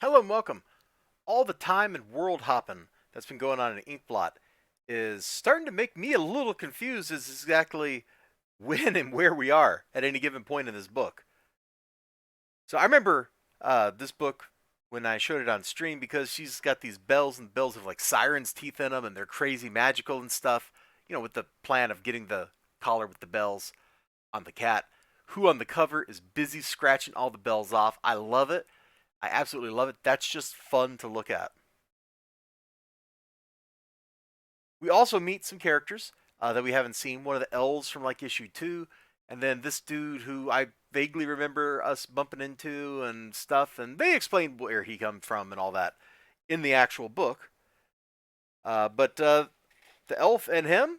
Hello and welcome. All the time and world hopping that's been going on in Inkblot is starting to make me a little confused as exactly when and where we are at any given point in this book. So I remember this book when I showed it on stream because she's got these bells and bells of like sirens' teeth in them and they're crazy magical and stuff. With the plan of getting the collar with the bells on the cat, who on the cover is busy scratching all the bells off. I love it. I absolutely love it. That's just fun to look at. We also meet some characters that we haven't seen. One of the elves from like issue 2, and then this dude who I vaguely remember us bumping into and stuff. And they explain where he comes from and all that in the actual book. But the elf and him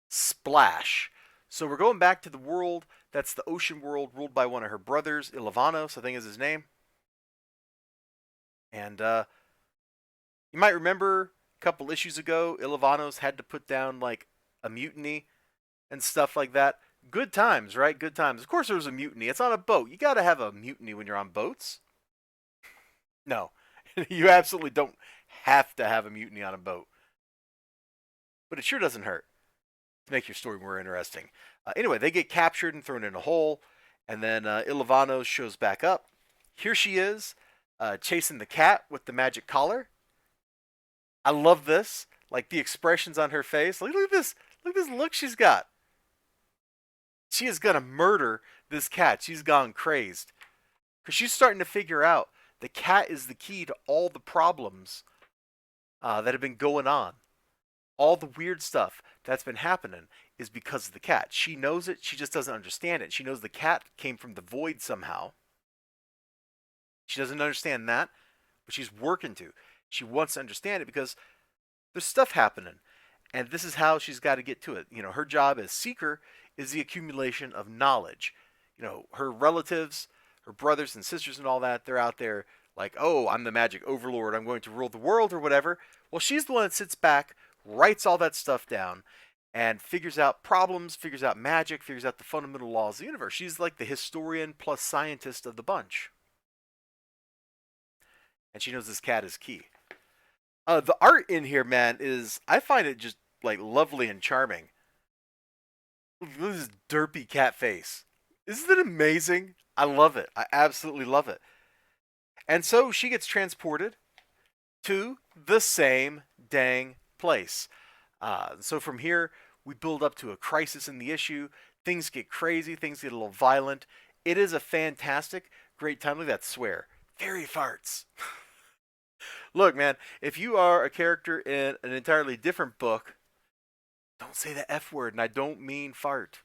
splash. So we're going back to the world that's the ocean world ruled by one of her brothers, Ilavanos, I think is his name. And you might remember a couple issues ago, Ilavanos had to put down like a mutiny and stuff like that. Good times, right? Good times. Of course, there was a mutiny. It's on a boat. You got to have a mutiny when you're on boats. No, you absolutely don't have to have a mutiny on a boat. But it sure doesn't hurt to make your story more interesting. Anyway, they get captured and thrown in a hole, and then Ilavanos shows back up. Here she is, chasing the cat with the magic collar. I love this. Like the expressions on her face. Look at this. Look at this look she's got. She is gonna murder this cat. She's gone crazed. Because she's starting to figure out the cat is the key to all the problems that have been going on. All the weird stuff that's been happening is because of the cat. She knows it, she just doesn't understand it. She knows the cat came from the void somehow. She doesn't understand that, but she's working to. She wants to understand it because there's stuff happening. And this is how she's got to get to it. Her job as seeker is the accumulation of knowledge. Her relatives, her brothers and sisters and all that, they're out there like, oh, I'm the magic overlord. I'm going to rule the world or whatever. Well, she's the one that sits back, writes all that stuff down, and figures out problems, figures out magic, figures out the fundamental laws of the universe. She's like the historian plus scientist of the bunch. And she knows this cat is key. The art in here, man, is I find it just like lovely and charming. Look at this derpy cat face. Isn't it amazing? I love it. I absolutely love it. And so she gets transported to the same dang place. So from here, we build up to a crisis in the issue. Things get crazy. Things get a little violent. It is a fantastic, great time. Look at that swear. Fairy farts. Look, man, if you are a character in an entirely different book, don't say the F word, and I don't mean fart.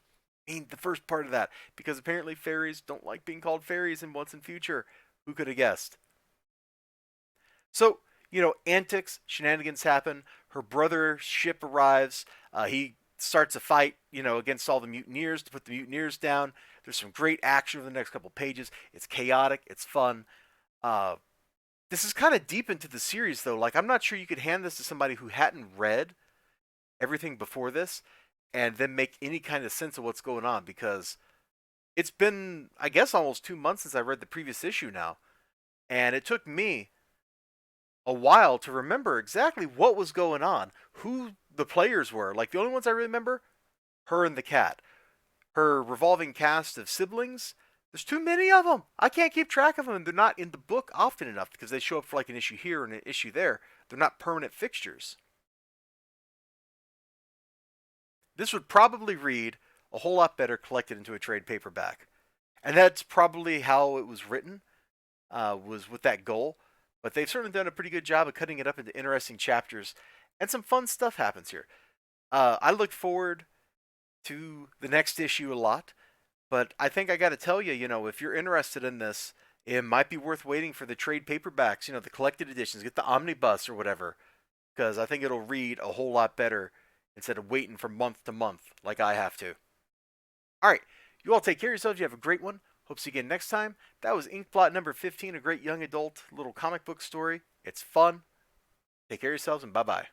I mean the first part of that, because apparently fairies don't like being called fairies in Once and Future. Who could have guessed? So, antics, shenanigans happen. Her brother's ship arrives. He starts a fight, against all the mutineers to put the mutineers down. There's some great action over the next couple pages. It's chaotic. It's fun. Uh, this is kind of deep into the series, though. Like, I'm not sure you could hand this to somebody who hadn't read everything before this and then make any kind of sense of what's going on because it's been, I guess, almost 2 months since I read the previous issue now. And it took me a while to remember exactly what was going on, who the players were. Like, the only ones I remember, her and the cat. Her revolving cast of siblings, there's too many of them. I can't keep track of them, and they're not in the book often enough because they show up for like an issue here and an issue there. They're not permanent fixtures. This would probably read a whole lot better collected into a trade paperback. And that's probably how it was written, was with that goal. But they've certainly done a pretty good job of cutting it up into interesting chapters, and some fun stuff happens here. I look forward to the next issue a lot, but I think I got to tell you, if you're interested in this, it might be worth waiting for the trade paperbacks, the collected editions, get the omnibus or whatever, because I think it'll read a whole lot better instead of waiting from month to month like I have to. All right, you all take care of yourselves. You have a great one. Hope to see you again next time. That was Inkblot number 15, a great young adult little comic book story. It's fun. Take care of yourselves and bye bye.